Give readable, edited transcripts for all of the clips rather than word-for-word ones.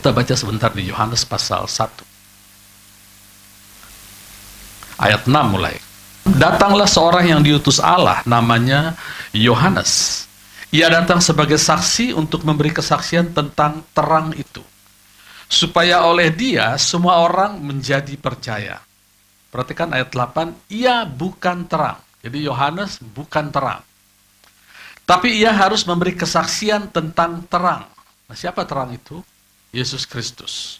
Kita baca sebentar di Yohanes pasal 1. Ayat 6 mulai. Datanglah seorang yang diutus Allah, namanya Yohanes. Ia datang sebagai saksi untuk memberi kesaksian tentang terang itu, supaya oleh dia semua orang menjadi percaya. Perhatikan ayat 8, ia bukan terang. Jadi Yohanes bukan terang. Tapi ia harus memberi kesaksian tentang terang. Nah, siapa terang itu? Yesus Kristus.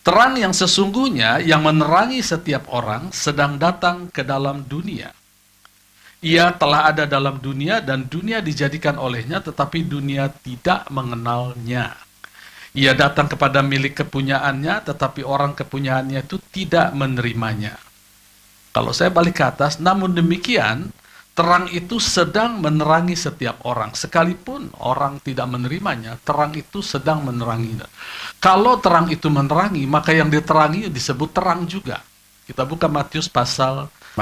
Terang yang sesungguhnya yang menerangi setiap orang sedang datang ke dalam dunia. Ia telah ada dalam dunia dan dunia dijadikan olehnya, tetapi dunia tidak mengenalnya. Ia datang kepada milik kepunyaannya, tetapi orang kepunyaannya itu tidak menerimanya. Kalau saya balik ke atas, namun demikian, terang itu sedang menerangi setiap orang. Sekalipun orang tidak menerimanya, terang itu sedang meneranginya. Kalau terang itu menerangi, maka yang diterangi disebut terang juga. Kita buka Matius pasal 5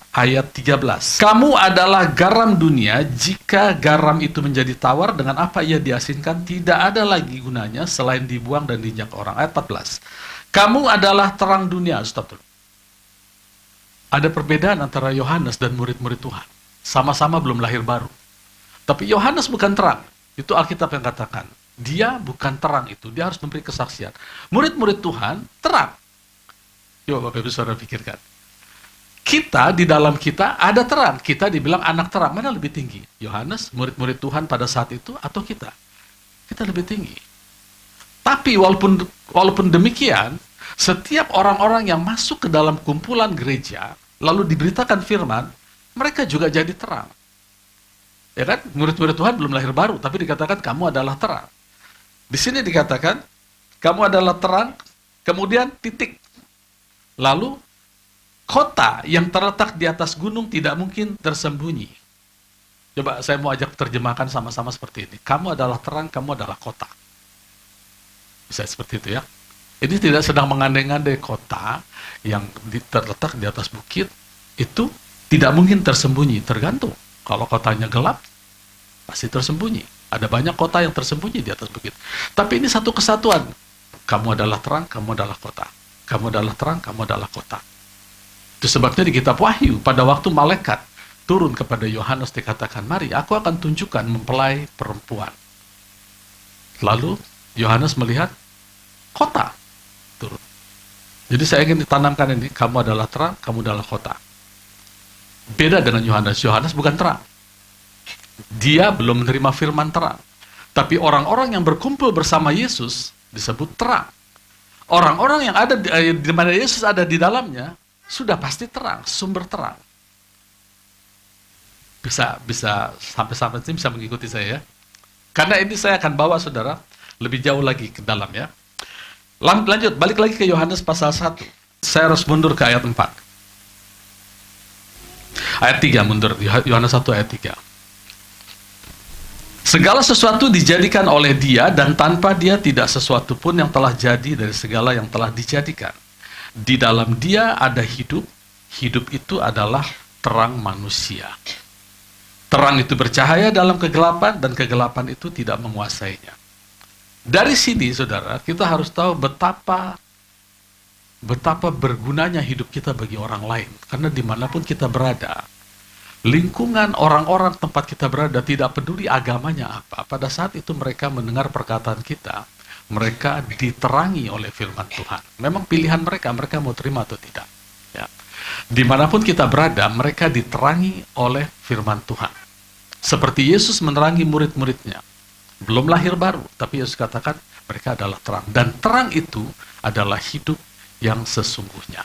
ayat 13. Kamu adalah garam dunia, jika garam itu menjadi tawar, dengan apa ia diasinkan, tidak ada lagi gunanya selain dibuang dan diinjak orang. Ayat 14. Kamu adalah terang dunia. Stop dulu. Ada perbedaan antara Yohanes dan murid-murid Tuhan. Sama-sama belum lahir baru. Tapi Yohanes bukan terang. Itu Alkitab yang katakan. Dia bukan terang itu. Dia harus memberi kesaksian. Murid-murid Tuhan terang. Coba Bapak Ibu Saudara pikirkan. Kita, di dalam kita ada terang. Kita dibilang anak terang. Mana lebih tinggi? Yohanes, murid-murid Tuhan pada saat itu, atau kita? Kita lebih tinggi. Tapi walaupun demikian, setiap orang-orang yang masuk ke dalam kumpulan gereja, lalu diberitakan firman, mereka juga jadi terang. Ya kan? Murid-murid Tuhan belum lahir baru, tapi dikatakan kamu adalah terang. Di sini dikatakan, kamu adalah terang, kemudian titik. Lalu, kota yang terletak di atas gunung tidak mungkin tersembunyi. Coba saya mau ajak terjemahkan sama-sama seperti ini. Kamu adalah terang, kamu adalah kota. Bisa seperti itu ya. Ini tidak sedang mengandai-andai kota yang terletak di atas bukit, itu tidak mungkin tersembunyi, tergantung. Kalau kotanya gelap, pasti tersembunyi. Ada banyak kota yang tersembunyi di atas bukit. Tapi ini satu kesatuan. Kamu adalah terang, kamu adalah kota. Kamu adalah terang, kamu adalah kota. Itu sebabnya di kitab Wahyu, pada waktu malaikat turun kepada Yohanes dikatakan, mari aku akan tunjukkan mempelai perempuan. Lalu Yohanes melihat kota turun. Jadi saya ingin ditanamkan ini, kamu adalah terang, kamu adalah kota. Beda dengan Yohanes. Yohanes bukan terang. Dia belum menerima firman terang. Tapi orang-orang yang berkumpul bersama Yesus disebut terang. Orang-orang yang ada di mana Yesus ada di dalamnya sudah pasti terang, sumber terang. Bisa sampai bisa mengikuti saya ya. Karena ini saya akan bawa saudara lebih jauh lagi ke dalam ya. Lanjut, balik lagi ke Yohanes pasal 1. Saya harus mundur ke ayat 4. Ayat 3 mundur, Yohanes 1 ayat 3. Segala sesuatu dijadikan oleh dia, dan tanpa dia tidak sesuatu pun yang telah jadi dari segala yang telah dijadikan. Di dalam dia ada hidup, hidup itu adalah terang manusia. Terang itu bercahaya dalam kegelapan, dan kegelapan itu tidak menguasainya. Dari sini, saudara, kita harus tahu betapa bergunanya hidup kita bagi orang lain. Karena dimanapun kita berada, lingkungan orang-orang tempat kita berada, tidak peduli agamanya apa, pada saat itu mereka mendengar perkataan kita, mereka diterangi oleh firman Tuhan. Memang pilihan mereka mau terima atau tidak. Ya. Dimanapun kita berada, mereka diterangi oleh firman Tuhan. Seperti Yesus menerangi murid-muridnya. Belum lahir baru, tapi Yesus katakan mereka adalah terang. Dan terang itu adalah hidup yang sesungguhnya.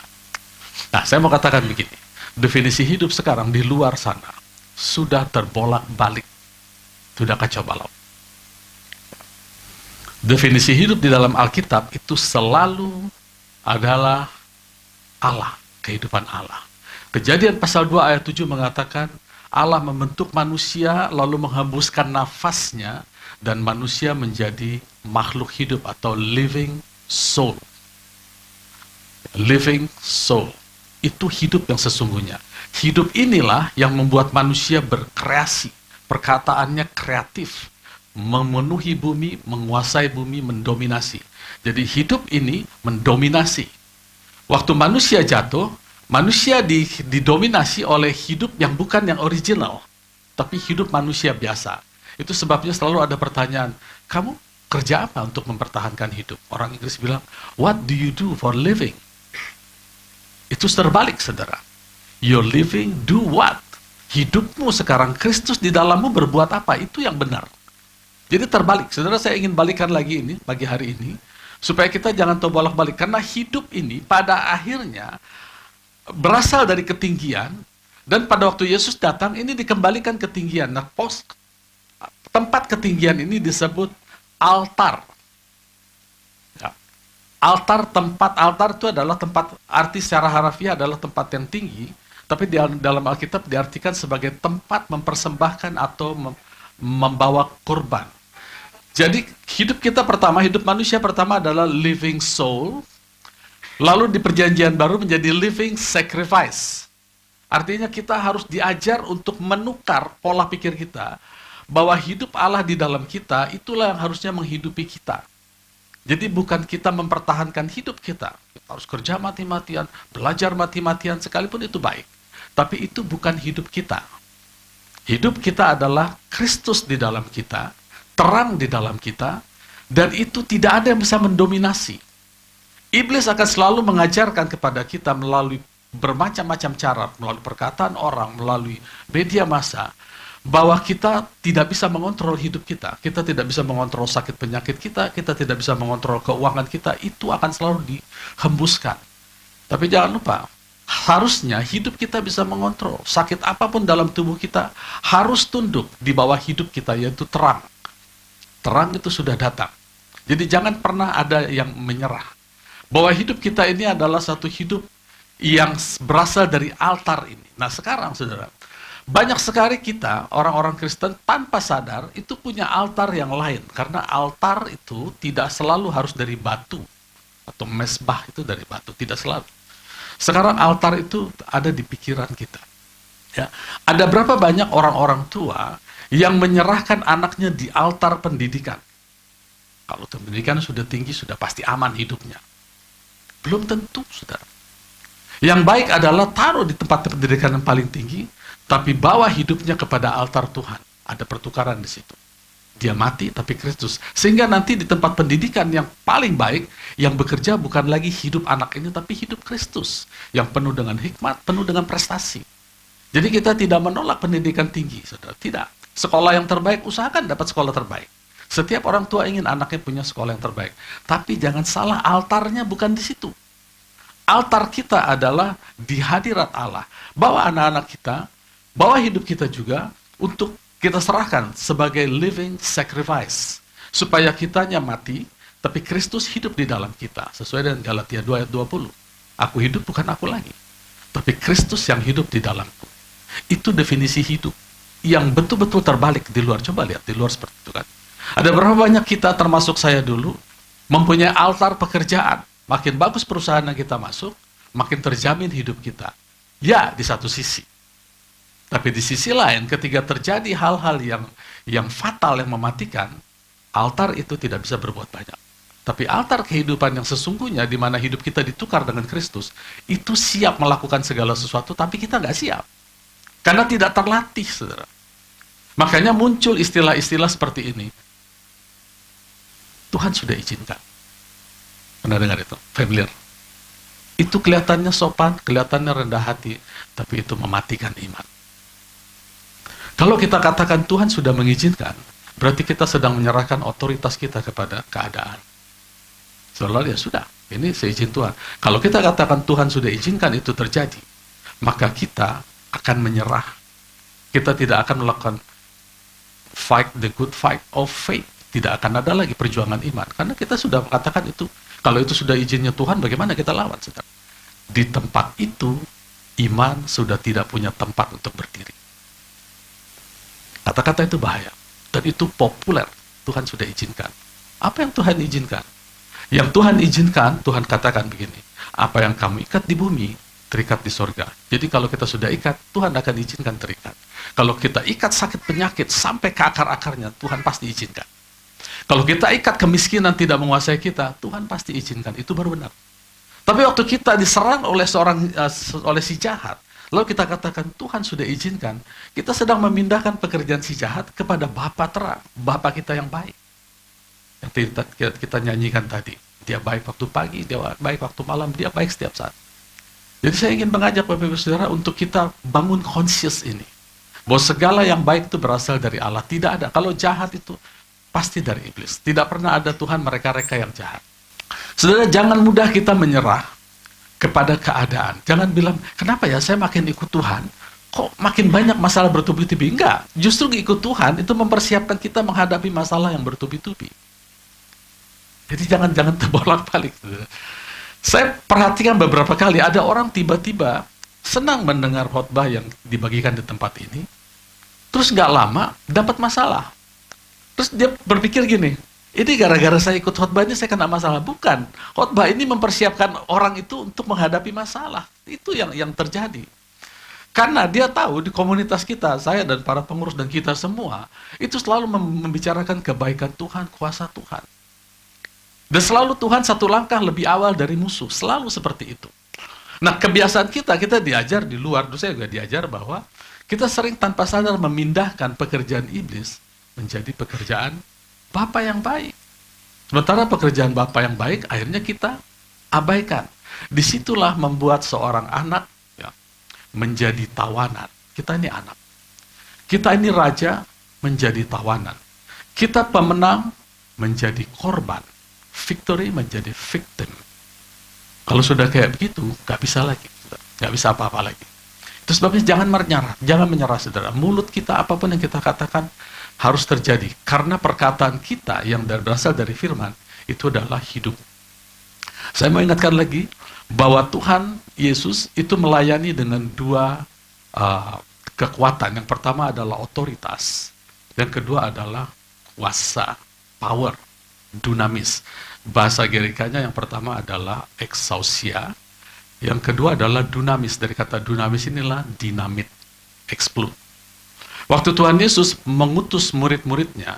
Nah, saya mau katakan begini. Definisi hidup sekarang di luar sana sudah terbolak-balik. Sudah kacau balau. Definisi hidup di dalam Alkitab itu selalu adalah Allah, kehidupan Allah. Kejadian pasal 2 ayat 7 mengatakan Allah membentuk manusia lalu menghembuskan nafasnya, dan manusia menjadi makhluk hidup atau living soul. Living soul. Itu hidup yang sesungguhnya. Hidup inilah yang membuat manusia berkreasi. Perkataannya kreatif. memenuhi bumi, menguasai bumi, mendominasi. Jadi hidup ini mendominasi. Waktu manusia jatuh, manusia didominasi oleh hidup yang bukan yang original, tapi hidup manusia biasa. Itu sebabnya selalu ada pertanyaan, kamu kerja apa untuk mempertahankan hidup? Orang Inggris bilang, what do you do for living? Itu terbalik, saudara. Your living, do what? Hidupmu sekarang, Kristus di dalammu berbuat apa? Itu yang benar. Jadi terbalik. Saudara, saya ingin balikan lagi ini, pagi hari ini, supaya kita jangan bolak-balik. Karena hidup ini pada akhirnya berasal dari ketinggian, dan pada waktu Yesus datang, ini dikembalikan ketinggian. Nah, tempat ketinggian ini disebut altar. Ya. Tempat altar itu adalah tempat, arti secara harafiah adalah tempat yang tinggi, tapi dalam Alkitab diartikan sebagai tempat mempersembahkan atau membawa kurban. Jadi hidup kita pertama, hidup manusia pertama adalah living soul, lalu di perjanjian baru menjadi living sacrifice. Artinya kita harus diajar untuk menukar pola pikir kita, bahwa hidup Allah di dalam kita, itulah yang harusnya menghidupi kita. Jadi bukan kita mempertahankan hidup kita harus kerja mati-matian, belajar mati-matian, sekalipun itu baik. Tapi itu bukan hidup kita. Hidup kita adalah Kristus di dalam kita, terang di dalam kita, dan itu tidak ada yang bisa mendominasi. Iblis akan selalu mengajarkan kepada kita melalui bermacam-macam cara, melalui perkataan orang, melalui media massa, bahwa kita tidak bisa mengontrol hidup kita. Kita tidak bisa mengontrol sakit penyakit kita, kita tidak bisa mengontrol keuangan kita, itu akan selalu dihembuskan. Tapi jangan lupa, harusnya hidup kita bisa mengontrol. Sakit apapun dalam tubuh kita harus tunduk di bawah hidup kita, yaitu terang. Terang itu sudah datang. Jadi jangan pernah ada yang menyerah. Bahwa hidup kita ini adalah satu hidup yang berasal dari altar ini. Nah sekarang, saudara, banyak sekali kita, orang-orang Kristen, tanpa sadar, itu punya altar yang lain. Karena altar itu tidak selalu harus dari batu. Atau mesbah itu dari batu, tidak selalu. Sekarang altar itu ada di pikiran kita. Ya. Ada berapa banyak orang-orang tua yang menyerahkan anaknya di altar pendidikan? Kalau pendidikan sudah tinggi, sudah pasti aman hidupnya. Belum tentu, saudara. Yang baik adalah taruh di tempat pendidikan yang paling tinggi, tapi bawa hidupnya kepada altar Tuhan. Ada pertukaran di situ. Dia mati, tapi Kristus. Sehingga nanti di tempat pendidikan yang paling baik, yang bekerja bukan lagi hidup anak ini, tapi hidup Kristus. Yang penuh dengan hikmat, penuh dengan prestasi. Jadi kita tidak menolak pendidikan tinggi, saudara. Tidak. Sekolah yang terbaik, usahakan dapat sekolah terbaik. Setiap orang tua ingin anaknya punya sekolah yang terbaik. Tapi jangan salah, altarnya bukan di situ. Altar kita adalah di hadirat Allah. Bawa anak-anak kita, bawa hidup kita juga untuk kita serahkan sebagai living sacrifice. Supaya kitanya mati, tapi Kristus hidup di dalam kita. Sesuai dengan Galatia 2 ayat 20. Aku hidup bukan aku lagi, tapi Kristus yang hidup di dalamku. Itu definisi hidup yang betul-betul terbalik di luar. Coba lihat di luar seperti itu kan. Ada berapa banyak kita, termasuk saya dulu, mempunyai altar pekerjaan. Makin bagus perusahaan yang kita masuk, makin terjamin hidup kita. Ya, di satu sisi. Tapi di sisi lain, ketika terjadi hal-hal yang fatal, yang mematikan, altar itu tidak bisa berbuat banyak. Tapi altar kehidupan yang sesungguhnya, di mana hidup kita ditukar dengan Kristus, itu siap melakukan segala sesuatu, tapi kita nggak siap. Karena tidak terlatih, saudara. Makanya muncul istilah-istilah seperti ini. Tuhan sudah izinkan. Pernah dengar itu? Familiar. Itu kelihatannya sopan, kelihatannya rendah hati, tapi itu mematikan iman. Kalau kita katakan Tuhan sudah mengizinkan, berarti kita sedang menyerahkan otoritas kita kepada keadaan. Seolah ya sudah, ini seizin Tuhan. Kalau kita katakan Tuhan sudah izinkan itu terjadi, maka kita akan menyerah. Kita tidak akan melakukan fight the good fight of faith. Tidak akan ada lagi perjuangan iman. Karena kita sudah mengatakan itu. Kalau itu sudah izinnya Tuhan, bagaimana kita lawan? Saudara? Di tempat itu, iman sudah tidak punya tempat untuk berdiri. Kata-kata itu bahaya. Dan itu populer. Tuhan sudah izinkan. Apa yang Tuhan izinkan? Yang Tuhan izinkan, Tuhan katakan begini. Apa yang kamu ikat di bumi, terikat di sorga. Jadi kalau kita sudah ikat, Tuhan akan izinkan terikat. Kalau kita ikat sakit penyakit sampai ke akar-akarnya, Tuhan pasti izinkan. Kalau kita ikat kemiskinan tidak menguasai kita, Tuhan pasti izinkan. Itu baru benar. Tapi waktu kita diserang oleh oleh si jahat, lalu kita katakan Tuhan sudah izinkan, kita sedang memindahkan pekerjaan si jahat kepada Bapa terang, Bapa kita yang baik. Yang kita nyanyikan tadi. Dia baik waktu pagi, dia baik waktu malam, dia baik setiap saat. Jadi saya ingin mengajak Bapak Ibu Saudara untuk kita bangun conscious ini. Bahwa segala yang baik itu berasal dari Allah. Tidak ada. Kalau jahat itu pasti dari iblis. Tidak pernah ada Tuhan mereka-reka yang jahat. Saudara, jangan mudah kita menyerah kepada keadaan. Jangan bilang, kenapa ya saya makin ikut Tuhan, kok makin banyak masalah bertubi-tubi? Enggak. Justru ikut Tuhan itu mempersiapkan kita menghadapi masalah yang bertubi-tubi. Jadi jangan terbolak-balik. Saya perhatikan beberapa kali, ada orang tiba-tiba senang mendengar khotbah yang dibagikan di tempat ini, terus nggak lama dapat masalah. Terus dia berpikir gini, ini gara-gara saya ikut khotbah ini saya kena masalah. Bukan, khotbah ini mempersiapkan orang itu untuk menghadapi masalah. Itu yang terjadi. Karena dia tahu di komunitas kita, saya dan para pengurus dan kita semua, itu selalu membicarakan kebaikan Tuhan, kuasa Tuhan. Dan selalu Tuhan satu langkah lebih awal dari musuh. Selalu seperti itu. Nah, kebiasaan kita diajar di luar. Dulu saya juga diajar bahwa kita sering tanpa sadar memindahkan pekerjaan iblis menjadi pekerjaan Bapa yang baik. Sementara pekerjaan Bapa yang baik akhirnya kita abaikan. Disitulah membuat seorang anak ya, menjadi tawanan. Kita ini anak. Kita ini raja menjadi tawanan. Kita pemenang menjadi korban. Victory menjadi victim. Kalau sudah kayak begitu, nggak bisa lagi, nggak bisa apa-apa lagi. Itu sebabnya jangan menyerah, saudara. Mulut kita, apapun yang kita katakan harus terjadi, karena perkataan kita yang berasal dari firman itu adalah hidup. Saya mau ingatkan lagi bahwa Tuhan Yesus itu melayani dengan dua kekuatan. Yang pertama adalah otoritas, yang kedua adalah kuasa, power, dunamis. Bahasa Gerikanya yang pertama adalah exousia, yang kedua adalah dunamis. Dari kata dunamis inilah dinamit, explode. Waktu Tuhan Yesus mengutus murid-muridnya,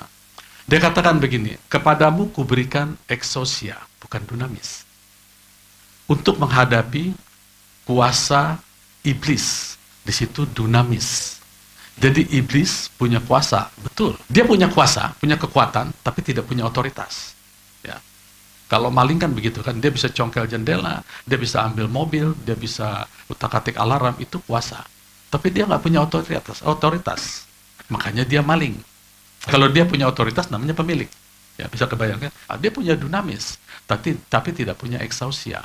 dia katakan begini, kepadamu kuberikan exousia, bukan dunamis, untuk menghadapi kuasa iblis. Di situ dunamis. Jadi iblis punya kuasa, betul. Dia punya kuasa, punya kekuatan, tapi tidak punya otoritas. Ya. Kalau maling kan begitu kan, dia bisa congkel jendela, dia bisa ambil mobil, dia bisa utak-atik alarm, itu kuasa. Tapi dia nggak punya otoritas. Makanya dia maling. Kalau dia punya otoritas, namanya pemilik. Ya, bisa kebayangkan. Dia punya dunamis, tapi tidak punya exousia.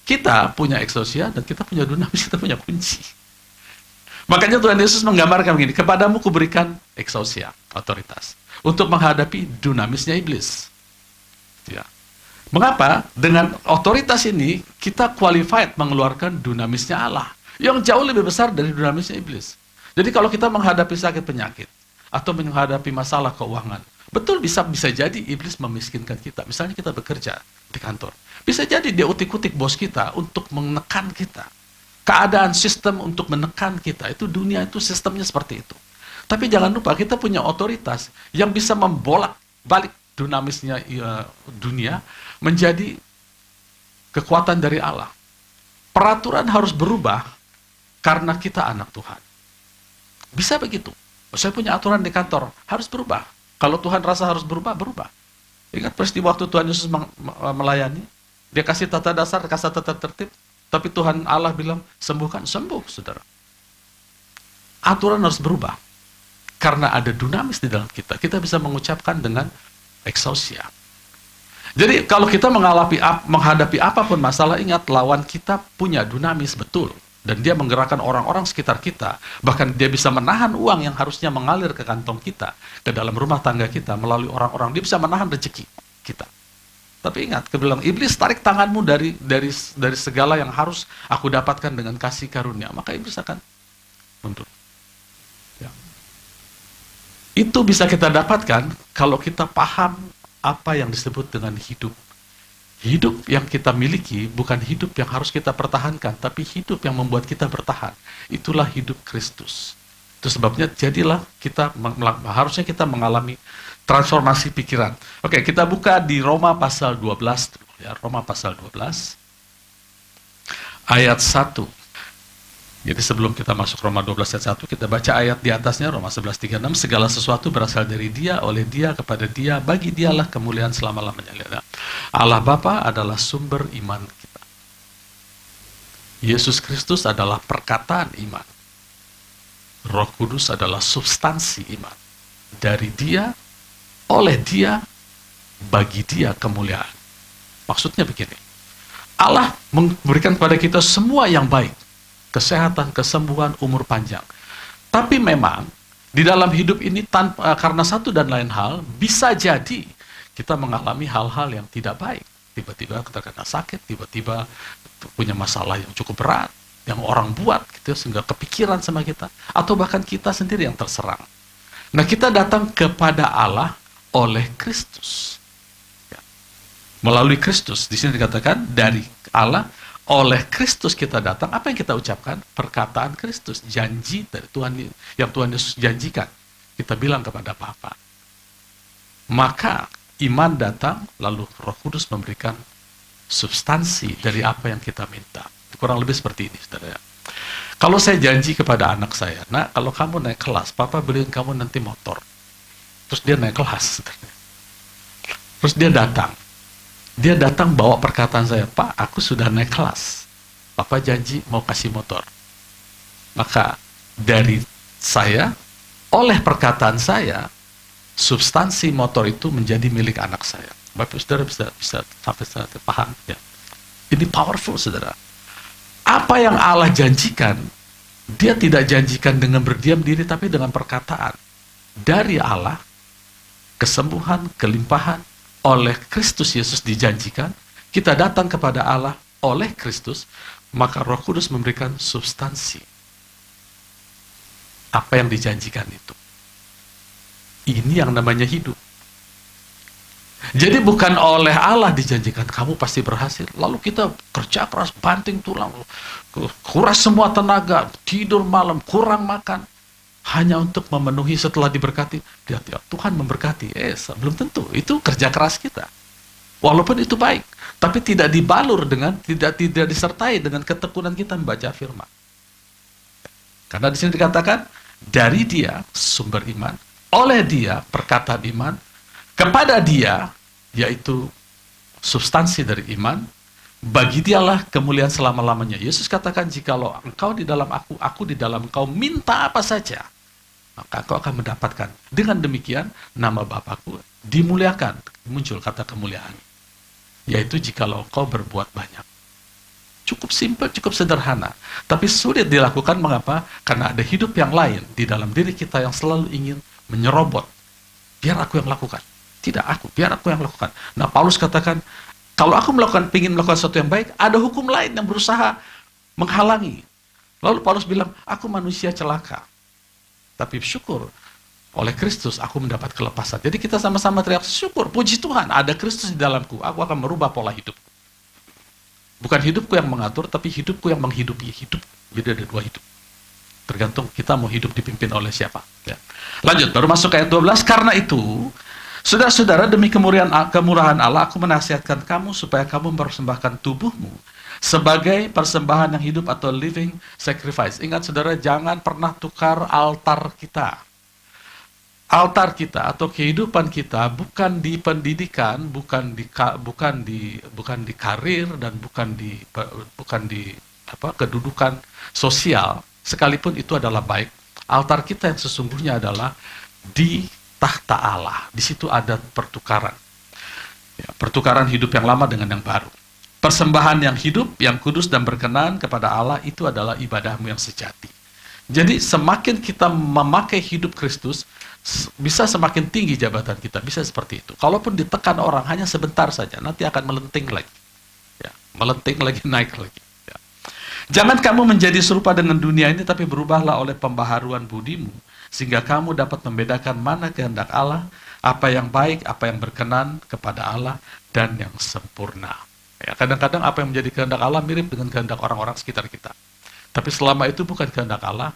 Kita punya exousia dan kita punya dunamis, kita punya kunci. Makanya Tuhan Yesus menggambarkan begini, kepadamu kuberikan exousia, otoritas, untuk menghadapi dunamisnya iblis. Ya. Mengapa? Dengan otoritas ini, kita qualified mengeluarkan dunamisnya Allah, yang jauh lebih besar dari dunamisnya iblis. Jadi kalau kita menghadapi sakit penyakit, atau menghadapi masalah keuangan, betul bisa jadi iblis memiskinkan kita. Misalnya kita bekerja di kantor, bisa jadi dia utik-utik bos kita untuk menekan kita. Keadaan sistem untuk menekan kita, itu dunia itu sistemnya seperti itu. Tapi jangan lupa kita punya otoritas yang bisa membolak balik dunamisnya dunia menjadi kekuatan dari Allah. Peraturan harus berubah karena kita anak Tuhan. Bisa begitu. Saya punya aturan di kantor, harus berubah. Kalau Tuhan rasa harus berubah, berubah. Ingat peristiwa waktu Tuhan Yesus melayani, dia kasih tata dasar, kasih tata tertib, tapi Tuhan Allah bilang, sembuhkan, sembuh, saudara. Aturan harus berubah. Karena ada dunamis di dalam kita. Kita bisa mengucapkan dengan exousia. Jadi kalau kita menghadapi apapun masalah, ingat lawan kita punya dunamis, betul. Dan dia menggerakkan orang-orang sekitar kita. Bahkan dia bisa menahan uang yang harusnya mengalir ke kantong kita, ke dalam rumah tangga kita, melalui orang-orang. Dia bisa menahan rezeki kita. Tapi ingat, dia bilang, iblis tarik tanganmu dari segala yang harus aku dapatkan dengan kasih karunia. Maka iblis akan mundur. Ya. Itu bisa kita dapatkan kalau kita paham apa yang disebut dengan hidup Hidup yang kita miliki bukan hidup yang harus kita pertahankan, tapi hidup yang membuat kita bertahan. Itulah hidup Kristus. Itu sebabnya jadilah kita harusnya kita mengalami transformasi pikiran. Oke, kita buka di Roma pasal 12 dulu ya. Roma pasal 12 ayat 1. Jadi sebelum kita masuk Roma 12 ayat 1, kita baca ayat di atasnya, Roma 11:36, segala sesuatu berasal dari Dia, oleh Dia, kepada Dia, bagi Dialah kemuliaan selama-lamanya. Allah Bapa adalah sumber iman kita. Yesus Kristus adalah perkataan iman. Roh Kudus adalah substansi iman. Dari Dia, oleh Dia, bagi Dia kemuliaan. Maksudnya begini, Allah memberikan kepada kita semua yang baik. Kesehatan, kesembuhan, umur panjang. Tapi memang di dalam hidup ini karena satu dan lain hal bisa jadi kita mengalami hal-hal yang tidak baik. Tiba-tiba kita kena sakit, tiba-tiba punya masalah yang cukup berat, yang orang buat gitu sehingga kepikiran sama kita, atau bahkan kita sendiri yang terserang. Nah, kita datang kepada Allah oleh Kristus. Ya. Melalui Kristus, di sini dikatakan dari Allah. Oleh Kristus kita datang, apa yang kita ucapkan? Perkataan Kristus, janji dari Tuhan yang Tuhan Yesus janjikan. Kita bilang kepada Bapa. Maka iman datang, lalu Roh Kudus memberikan substansi dari apa yang kita minta. Kurang lebih seperti ini, saudara. Kalau saya janji kepada anak saya, nah kalau kamu naik kelas, Papa beliin kamu nanti motor. Terus dia naik kelas, saudara. Terus dia datang. Dia datang bawa perkataan saya, Pak, aku sudah naik kelas. Papa janji mau kasih motor. Maka dari saya, oleh perkataan saya, substansi motor itu menjadi milik anak saya. Bapak saudara bisa sampai saat paham ya. Ini powerful, saudara. Apa yang Allah janjikan, Dia tidak janjikan dengan berdiam diri, tapi dengan perkataan. Dari Allah, kesembuhan, kelimpahan, oleh Kristus Yesus dijanjikan, kita datang kepada Allah oleh Kristus, maka Roh Kudus memberikan substansi. Apa yang dijanjikan itu. Ini yang namanya hidup. Jadi bukan oleh Allah dijanjikan, kamu pasti berhasil. Lalu kita kerja keras, banting tulang, kuras semua tenaga, tidur malam, kurang makan. Hanya untuk memenuhi setelah diberkati, Tuhan memberkati. Belum tentu, itu kerja keras kita. Walaupun itu baik, tapi tidak dibalur dengan, tidak disertai dengan ketekunan kita membaca firman. Karena di sini dikatakan, dari Dia sumber iman, oleh Dia perkataan iman, kepada Dia, yaitu substansi dari iman, bagi Dialah kemuliaan selama-lamanya. Yesus katakan, jikalau engkau di dalam aku di dalam engkau, minta apa saja, maka engkau akan mendapatkan. Dengan demikian, nama Bapakku dimuliakan. Muncul kata kemuliaan. Yaitu jikalau engkau berbuat banyak. Cukup simpel, cukup sederhana. Tapi sulit dilakukan, mengapa? Karena ada hidup yang lain di dalam diri kita yang selalu ingin menyerobot. Biar aku yang lakukan. Tidak aku, biar aku yang lakukan. Nah, Paulus katakan, kalau aku ingin melakukan sesuatu yang baik, ada hukum lain yang berusaha menghalangi. Lalu Paulus bilang, aku manusia celaka. Tapi syukur, oleh Kristus aku mendapat kelepasan. Jadi kita sama-sama teriak, syukur, puji Tuhan, ada Kristus di dalamku. Aku akan merubah pola hidup. Bukan hidupku yang mengatur, tapi hidupku yang menghidupi hidup. Jadi ada dua hidup. Tergantung kita mau hidup dipimpin oleh siapa. Ya. Lanjut, baru masuk ayat 12. Karena itu, saudara-saudara, demi kemurahan Allah, aku menasihatkan kamu supaya kamu mempersembahkan tubuhmu sebagai persembahan yang hidup atau living sacrifice. Ingat saudara, jangan pernah tukar altar kita. Altar kita atau kehidupan kita bukan di pendidikan, bukan di karir, dan bukan di kedudukan sosial. Sekalipun itu adalah baik, altar kita yang sesungguhnya adalah di tahta Allah. Di situ ada pertukaran. Ya, pertukaran hidup yang lama dengan yang baru. Persembahan yang hidup, yang kudus dan berkenan kepada Allah, itu adalah ibadahmu yang sejati. Jadi semakin kita memakai hidup Kristus, bisa semakin tinggi jabatan kita. Bisa seperti itu. Kalaupun ditekan orang hanya sebentar saja, nanti akan melenting lagi. Ya, melenting lagi, naik lagi. Ya. Jangan kamu menjadi serupa dengan dunia ini, tapi berubahlah oleh pembaharuan budimu, sehingga kamu dapat membedakan mana kehendak Allah, apa yang baik, apa yang berkenan kepada Allah, dan yang sempurna. Ya, kadang-kadang apa yang menjadi kehendak Allah mirip dengan kehendak orang-orang sekitar kita. Tapi selama itu bukan kehendak Allah,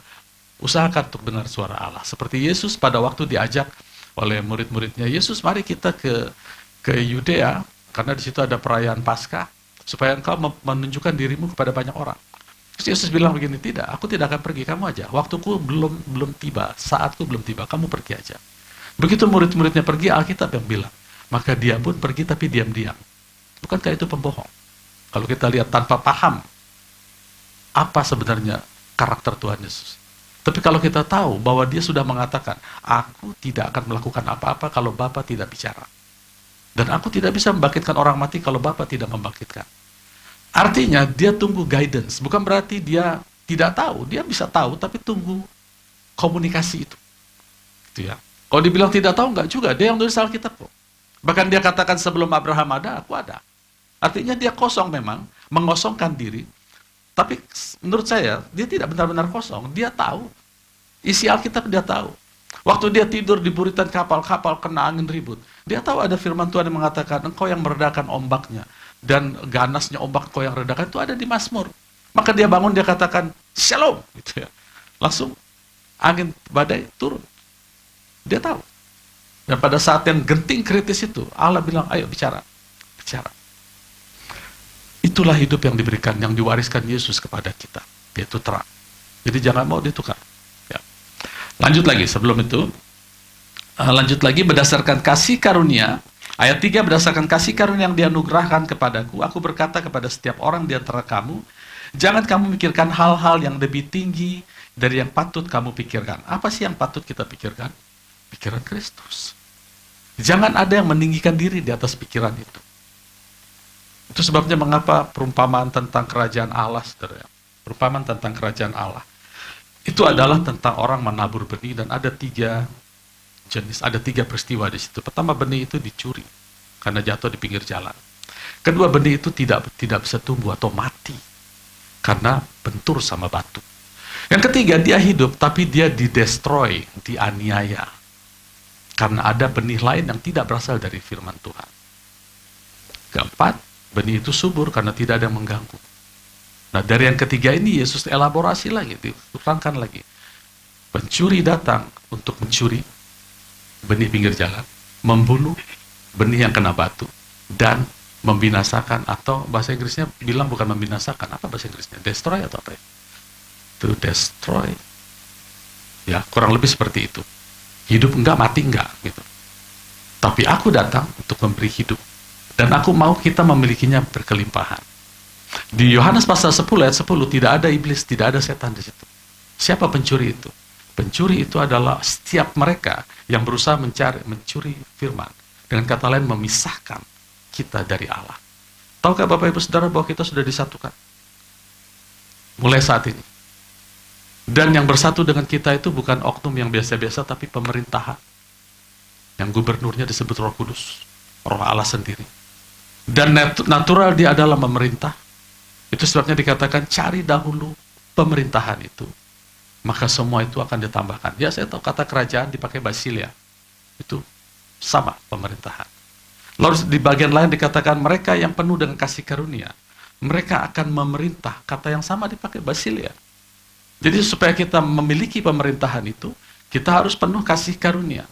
usahakan untuk dengar suara Allah. Seperti Yesus pada waktu diajak oleh murid-muridnya, Yesus mari kita ke Yudea, karena di situ ada perayaan Paskah, supaya engkau menunjukkan dirimu kepada banyak orang. Terus Yesus bilang begini, tidak, aku tidak akan pergi, kamu aja. Waktuku belum tiba, saatku belum tiba, kamu pergi aja. Begitu murid-muridnya pergi, Alkitab yang bilang, maka dia pun pergi tapi diam-diam. Bukankah itu pembohong? Kalau kita lihat tanpa paham apa sebenarnya karakter Tuhan Yesus. Tapi kalau kita tahu bahwa dia sudah mengatakan, aku tidak akan melakukan apa-apa kalau Bapa tidak bicara. Dan aku tidak bisa membangkitkan orang mati kalau Bapa tidak membangkitkan. Artinya dia tunggu guidance, bukan berarti dia tidak tahu, dia bisa tahu tapi tunggu komunikasi itu. Gitu ya. Kalau dibilang tidak tahu, enggak juga, dia yang tulis Alkitab kok. Bahkan dia katakan sebelum Abraham ada, aku ada. Artinya dia kosong memang, mengosongkan diri, tapi menurut saya dia tidak benar-benar kosong, dia tahu. Isi Alkitab dia tahu. Waktu dia tidur di buritan kapal kena angin ribut, dia tahu ada firman Tuhan yang mengatakan, engkau yang meredakan ombaknya, dan ganasnya ombak engkau yang redakan itu ada di Mazmur. Maka dia bangun, dia katakan, shalom, gitu ya. Langsung angin badai turun. Dia tahu. Dan pada saat yang genting kritis itu, Allah bilang, ayo bicara. Bicara. Itulah hidup yang diberikan, yang diwariskan Yesus kepada kita. Yaitu terang. Jadi jangan mau ditukar. Ya. Lanjut lagi, sebelum itu. Lanjut lagi, berdasarkan kasih karunia. Ayat 3, berdasarkan kasih karunia yang dianugerahkan kepadaku, aku berkata kepada setiap orang di antara kamu, jangan kamu mikirkan hal-hal yang lebih tinggi dari yang patut kamu pikirkan. Apa sih yang patut kita pikirkan? Pikiran Kristus. Jangan ada yang meninggikan diri di atas pikiran itu. Itu sebabnya mengapa perumpamaan tentang kerajaan Allah, saudara, perumpamaan tentang kerajaan Allah, itu adalah tentang orang menabur benih, dan ada 3 jenis, ada 3 peristiwa di situ. Pertama, benih itu dicuri karena jatuh di pinggir jalan. Kedua, benih itu tidak bisa tumbuh atau mati karena bentur sama batu. Yang ketiga, dia hidup tapi dia didestroy, dianiaya karena ada benih lain yang tidak berasal dari firman Tuhan. Keempat, benih itu subur karena tidak ada yang mengganggu. Nah, dari yang ketiga ini Yesus elaborasi lagi, diterangkan lagi. Pencuri datang untuk mencuri benih pinggir jalan, membunuh benih yang kena batu, dan membinasakan, atau bahasa Inggrisnya bilang bukan membinasakan, apa bahasa Inggrisnya? Destroy atau apa ya? To destroy. Ya, kurang lebih seperti itu. Hidup enggak, mati enggak, gitu. Tapi aku datang untuk memberi hidup. Dan aku mau kita memilikinya berkelimpahan. Di Yohanes pasal 10 ayat 10, tidak ada iblis, tidak ada setan di situ. Siapa pencuri itu? Pencuri itu adalah setiap mereka yang berusaha mencuri firman. Dengan kata lain, memisahkan kita dari Allah. Tahukah Bapak Ibu Saudara bahwa kita sudah disatukan? Mulai saat ini. Dan yang bersatu dengan kita itu bukan oknum yang biasa-biasa, tapi pemerintahan. Yang gubernurnya disebut Roh Kudus, Roh Allah sendiri. Dan natural dia adalah memerintah. Itu sebabnya dikatakan cari dahulu pemerintahan itu, maka semua itu akan ditambahkan. Ya, saya tahu kata kerajaan dipakai basilia. Itu sama pemerintahan. Lalu di bagian lain dikatakan mereka yang penuh dengan kasih karunia, mereka akan memerintah. Kata yang sama dipakai basilia. Jadi supaya kita memiliki pemerintahan itu, kita harus penuh kasih karunia.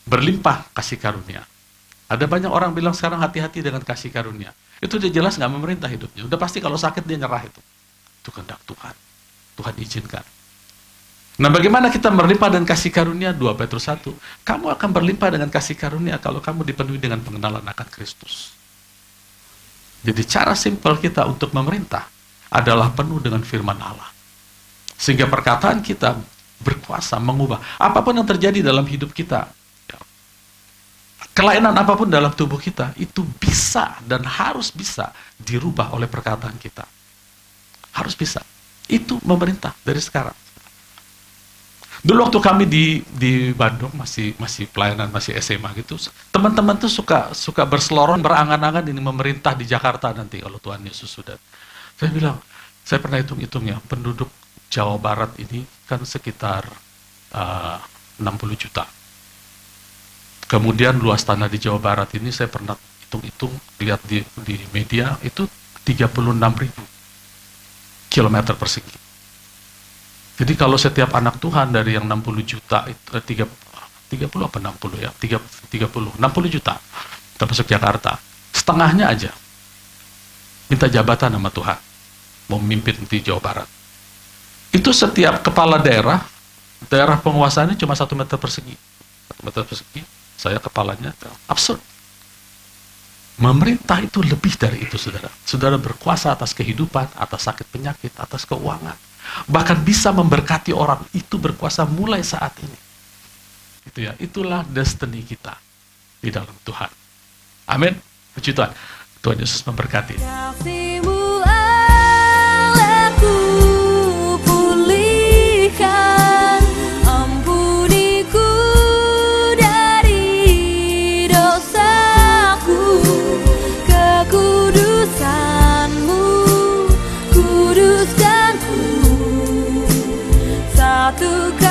Berlimpah kasih karunia. Ada banyak orang bilang sekarang hati-hati dengan kasih karunia. Itu dia jelas nggak memerintah hidupnya. Udah pasti kalau sakit dia nyerah itu. Itu kehendak Tuhan. Tuhan izinkan. Nah, bagaimana kita berlimpah dengan kasih karunia? 2 Petrus 1. Kamu akan berlimpah dengan kasih karunia kalau kamu dipenuhi dengan pengenalan akan Kristus. Jadi cara simpel kita untuk memerintah adalah penuh dengan firman Allah. Sehingga perkataan kita berkuasa mengubah apapun yang terjadi dalam hidup kita. Kelainan apapun dalam tubuh kita, itu bisa dan harus bisa dirubah oleh perkataan kita. Harus bisa. Itu memerintah dari sekarang. Dulu waktu kami di Bandung, masih pelayanan, masih SMA gitu, teman-teman tuh suka berseloroh, berangan-angan ini memerintah di Jakarta nanti kalau Tuhan Yesus sudah. Saya bilang, saya pernah hitung-hitung ya, penduduk Jawa Barat ini kan sekitar 60 juta. Kemudian luas tanah di Jawa Barat ini saya pernah hitung-hitung, lihat di media, itu 36.000 kilometer persegi. Jadi kalau setiap anak Tuhan dari yang 60 juta, 30 apa 60 ya, 60 juta, termasuk Jakarta, setengahnya aja minta jabatan sama Tuhan, mau memimpin di Jawa Barat. Itu setiap kepala daerah penguasaannya cuma 1 meter persegi. 1 meter persegi, saya kepalanya, absurd. Memerintah itu lebih dari itu, saudara. Saudara berkuasa atas kehidupan, atas sakit penyakit, atas keuangan. Bahkan bisa memberkati orang, itu berkuasa mulai saat ini. Itu ya, itulah destiny kita di dalam Tuhan. Amin. Puji Tuhan. Tuhan Yesus memberkati. Kasih-Mu Allahku pulihkan, ampuniku dari dosaku, kekudusan-Mu kuduskanku, satukan